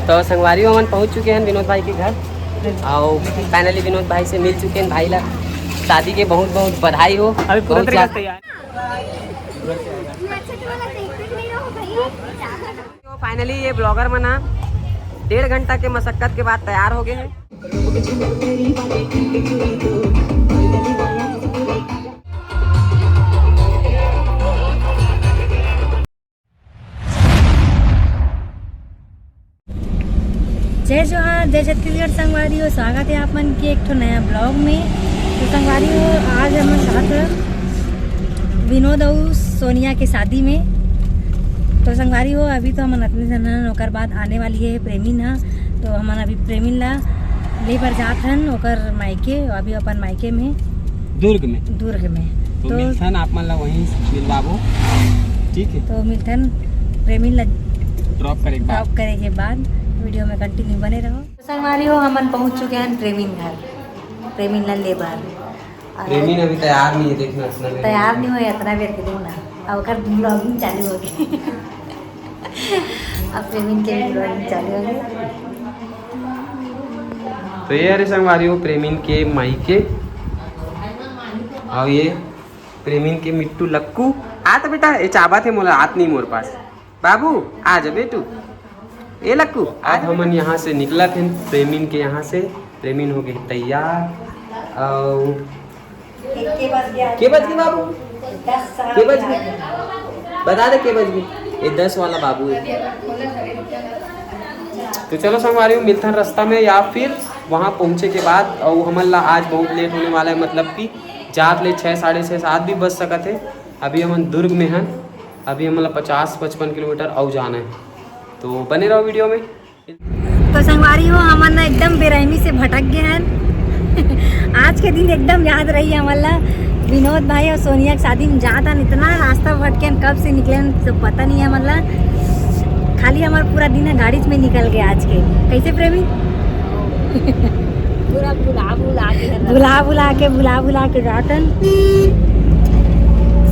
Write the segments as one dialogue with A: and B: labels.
A: तो संगवारी हमन पहुँच चुके हैं विनोद भाई के घर और फाइनली विनोद भाई से मिल चुके हैं। भाई ला शादी के बहुत बहुत बधाई हो।
B: अभी पूरा तरीका से तैयार।
A: फाइनली ये ब्लॉगर मना 1.5 घंटा के मशक्कत के बाद तैयार हो गए हैं।
C: जय जोहार, जय छत्तीसगढ़ संगवारी हो। स्वागत है आप मन के एक ठो नया ब्लॉग में। तो संगवारी हो, आज हम साथ विनोद और सोनिया के शादी में। तो संगवारी हो, अभी तो हम अतने जन ओकर बाद आने वाली है प्रेमिन हा। तो हम अभी प्रेमिन ला ले पर जात हन ओकर मायके। अभी अपन मायके में दुर्ग में
A: तो मिलथन आप मन ला वहीं मिलवाबो, ठीक है।
C: तो मिलथन प्रेमिन ला
A: ड्रॉप करे के बाद वीडियो में कंटिन्यू बने रहो। संगवारी हो, हम पहुंच चुके हैं प्रेमिन घर। प्रेमिन ला ले बार प्रेमिन अभी तैयार नहीं है, देखना तैयार नहीं हो इतना बेर के ना। अब ओकर ब्लॉगिंग चालू हो गई। अब प्रेमिन के ब्लॉगिंग चालू हो गई। तो ये अरे संगवारी हो प्रेमिन के मायके और ये प्रेमिन के मिट्टू लक्कू। आ तो बेटा ये चाबा थे मोला आत नहीं मोर पास। बाबू आ जा बेटू। ए लक्कू आज हमन यहाँ से निकला थे प्रेमिन के यहाँ से। प्रेमिन हो गई तैयार और के बज गए बाबू? के बज गए बता दे, के बज गए? ये 10 वाला बाबू है। तो चलो संगवारी मिलते हैं रास्ता में या फिर वहाँ पहुँचे के बाद। और हमन ला आज बहुत लेट होने वाला है, मतलब कि जात ले 6, साढ़े 6, 7 भी बज सकते थे। अभी हमन दुर्ग में हैं। अभी हमन ला 50-55 किलोमीटर और जाना है। तो बने रहो वीडियो में।
C: तो संगवारी हो, हमन एकदम बेरहमी से भटक गए हैं। आज के दिन एकदम याद रही हमारा विनोद भाई और सोनिया की शादी में जाता। इतना रास्ता भटके कब से निकले तो पता नहीं है। हमारा खाली हमारा पूरा दिन गाड़ी में निकल गया आज के। कैसे प्रेमी? पूरा बुला के रातन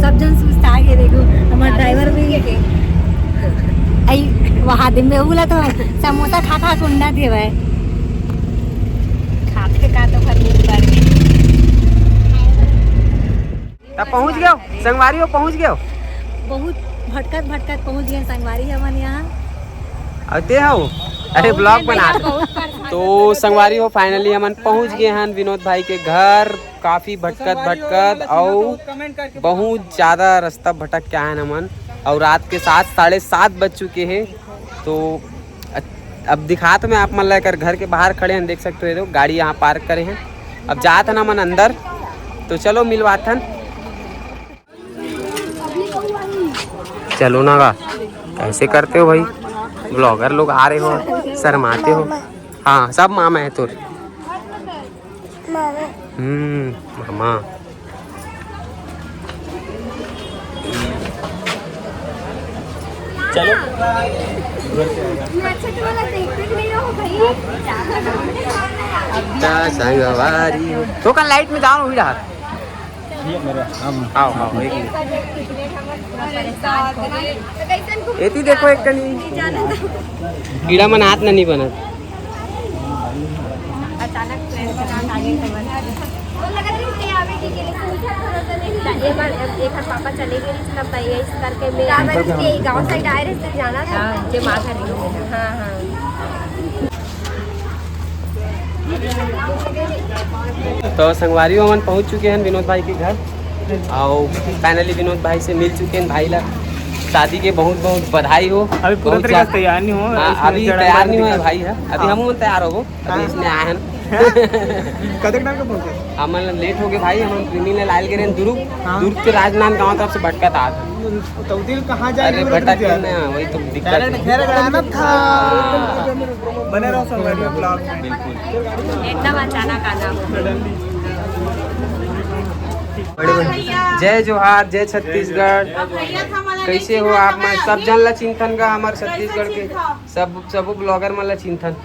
C: सब जन सुस्ता के। देखो हमारा ड्राइवर भी वहाँ दिन में बोला तो समोसा खा कुंडा दे भाई खाते का तो
A: पहुँच गए संगवारी हो, पहुँच गए।
C: बहुत भटकत पहुँच गए संगवारी हमन यहाँ।
A: आते हो अरे ब्लॉग बना। तो संगवारी हो फाइनली हमन पहुँच गए हैं विनोद भाई के घर। काफ़ी भटकत और बहुत ज़्यादा रास्ता भटक के आए हमन। और रात के 7, साढ़े 7 बज चुके हैं। तो अब दिखा तो मैं आप मन लेकर घर के बाहर खड़े हैं, देख सकते हो गाड़ी यहाँ पार्क करे हैं। अब जाते ना मन अंदर, तो चलो मिलवाथन। चलो ना गा, कैसे करते हो भाई? ब्लॉगर लोग आ रहे हो, शर्माते हो। हाँ सब मामा है तुर। मामा चलो संगवारी हो तो का लाइट में जाओ हुई रहा। आओ एती देखो एक कनी कीड़ा मन हाथ नहीं बनत।
D: एक पापा चले गए तब इस करके गाँव साइड आए रहे जाना था। हाँ
A: तो संगवारी हमन पहुंच चुके हैं विनोद भाई के घर और फाइनली विनोद भाई से मिल चुके हैं। भाई ला शादी के बहुत बहुत बधाई हो।
B: अभी पूरा तरीका से तैयार नहीं हो।
A: अभी तैयार नहीं हुआ भाई है। अभी हम तैयार हो अभी इसमें आए हैं। हम लेट हो गए भाई। हम प्रेमी ने लाल गए दुर्ग के राजनांद गाँव तरफ से भटकत आ था। अरे भटक वही तो दिक्कत
B: बने रहो संगवारी ब्लॉग में।
A: बिल्कुल
D: एकदम अचानक आना।
A: जय जोहार, जय छत्तीसगढ़। कैसे हो आप? मैं सब जन ला चिंतन का हमारे छत्तीसगढ़ के सब ब्लॉगर मन ला चिंतन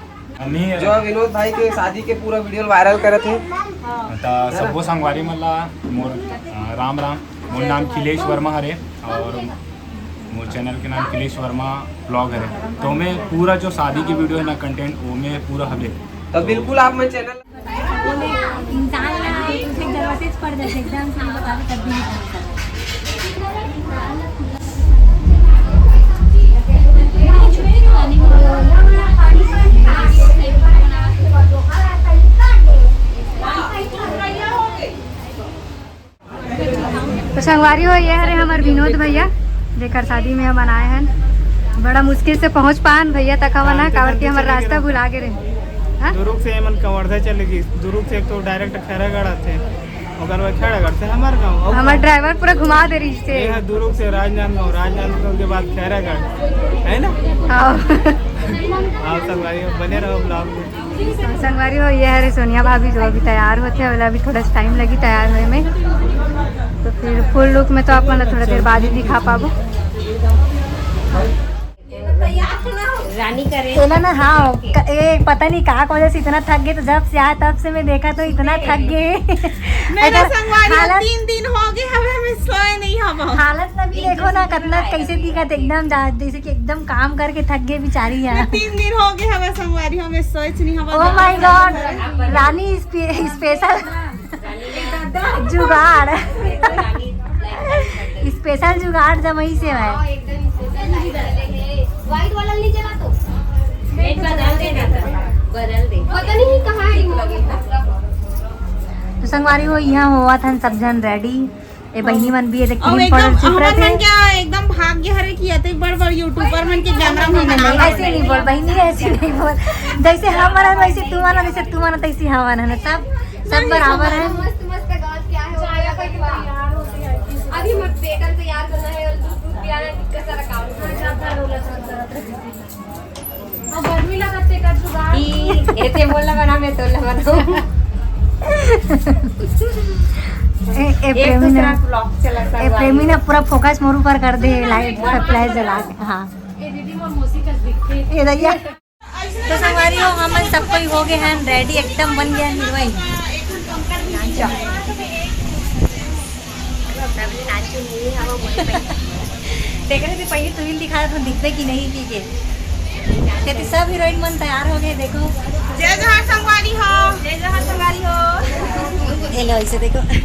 A: जो विनोद भाई के शादी के पूरा वीडियो वायरल करे थे।
E: सबो संगवारी मन ला मोर राम मोर नाम खिलेश वर्मा हरे और
B: वो चैनल के नाम क्लिश वर्मा ब्लॉगर है। तो मैं पूरा जो शादी की वीडियो है ना कंटेंट वो मैं पूरा हवे।
A: तो बिल्कुल आप मैं चैनल
C: इंसान ना उसे जरूरत पड़ जाती एकदम से बता दे तब भी नहीं करता। तो संगवारी हो ये हरे हमारे विनोद भैया जेकर शादी में हम आए हैं। बड़ा मुश्किल से पहुंच पान भैया तक हम ना कावर के हमारा रास्ता भुला के रहे।
B: दुरुक से मन कवर्धा चलेगी, दुरुक से एक तो डायरेक्ट खैरागढ़ आते हैं और वो खैरागढ़ से हमारे गाँव
C: हमारा ड्राइवर पूरा घुमा दे रही से
B: दुरुक से राजनांदगांव, राजनांदगांव के बाद खैरागढ़ है ना। आप संगवारी बने रहो ब्लॉग में।
C: संगवारी हो ये हरे सोनिया भाभी जो अभी तैयार होते हैं, अभी थोड़ा टाइम लगी तैयार होने में। तो फिर फुल लुक में तो आप मतलब थोड़ा देर बाद ही दिखा पाबो।
D: रानी करे
C: ना ना हाँ पता नहीं कहाँ वजह से इतना थक गए। तो जब से आया तब से मैं देखा तो इतना थक गए। हालत
E: 3 दिन हो गए हमें सोए नहीं हम।
C: हालत ना भी देखो ना कितना कैसे दिखा एकदम जैसे कि एकदम काम करके थक गए बेचारी यार।
E: 3 दिन हो गए हमें संगवारी हमें सोए नहीं हम।
C: Oh my God Rani special जुगाड़ स्पेशल जुगाड़ जमई से है।
D: व्हाइट वाला नहीं चला तो बदल देना था, बदल दे पता नहीं कहाँ है वो।
C: तो संगवारी हो यहाँ हुआ था सब जन रेडी ए बहनी मन भी
E: और एकदम हमन मन क्या एकदम भाग्य हरे किया थे बड़ यूट्यूबर मन के कैमरा में
C: नहीं ऐसे नहीं बोल बहनी ऐसे नहीं बोल। जैसे हम माना वैसे तू माना, जैसे तू माना तैसे हम माना है। सब बराबर है।
D: मस्त मस्त गाँव क्या है अभी मत बेटर तैयार करना है और दूध पिलाना कितना सारा काम और गर्मी लगाते का जुगाड़ ऐसे बोलना बना मैं तो लगाता हूँ।
C: प्रेमी ने पूरा फोकस मोरू पर कर दे लाइट फ्लैश जला के। हाँ तो संगवारी हो हम सब कोई हो गए हैं रेडी एकदम बन गया हीरोइन। देख रहे थे पहले तू दिखा रहा था दिखते कि नहीं की के कहते सब हीरोइन मन तैयार हो गए। देखो
E: जय जहाँ संगवारी हो, जय जहाँ संगवारी हो।
C: ये लो इसे देखो
E: जय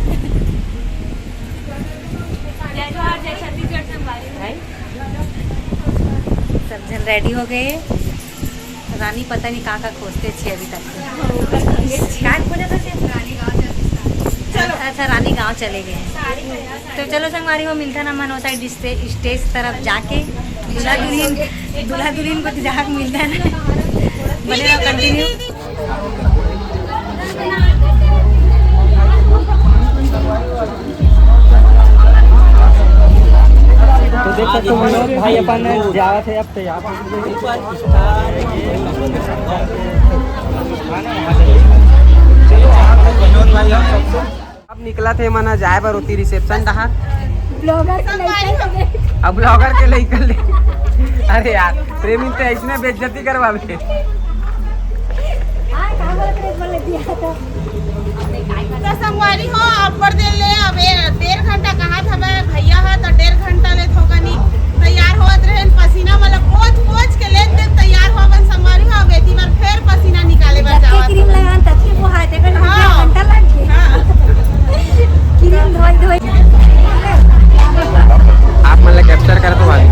E: जहाँ जय छत्तीसगढ़ संगवारी
C: सब जन रेडी हो गए। रानी पता नहीं कहाँ खोजते थे अभी तक। अच्छा रानी गांव चले गए। तो चलो संगवारी हो मिलता ना मन साइड स्टेज तरफ जाके दूल्हा दुल्हन को जहाँ मिलता है ना बने रहो कंटिन्यू।
B: तो देख सकते हो भाई अपन जावत है अब तैयार
A: अब निकला थे मना जाए बर होती रिसेप्शन दहार अब ब्लॉगर के लिए कर ले। अरे यार प्रेमी तो इसने बेइज्जती करवावे।
E: तो संगवारी हो अपर दिन ले अब 1.5 घंटा कहा था मैं भैया है तो 1.5 घंटा ले थोका नहीं तैयार होत रहे पसीना मतलब पोछ के ले दे तैयार हो बन संगवारी हो बेटी बार फिर पसीना निकाले बर जावा
C: क्रीम लगान तक वो हाथ एक घंटा लग गया। क्रीम धोई
A: आप मतलब कैप्चर कर दो भाई।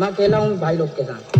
F: मैं अकेला हूँ भाई लोग के साथ।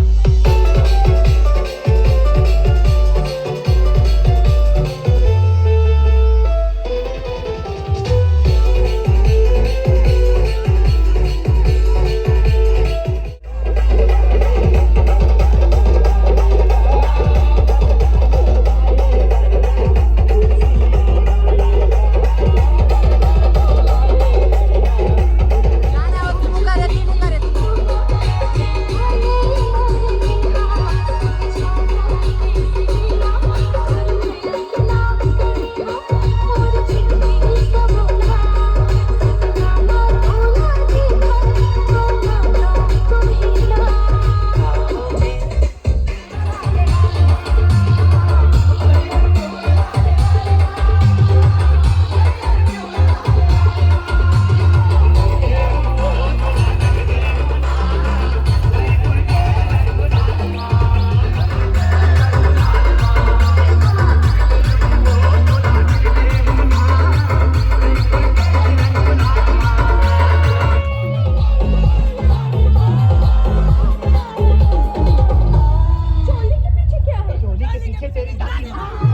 E: पीछे तेरी दादी माँ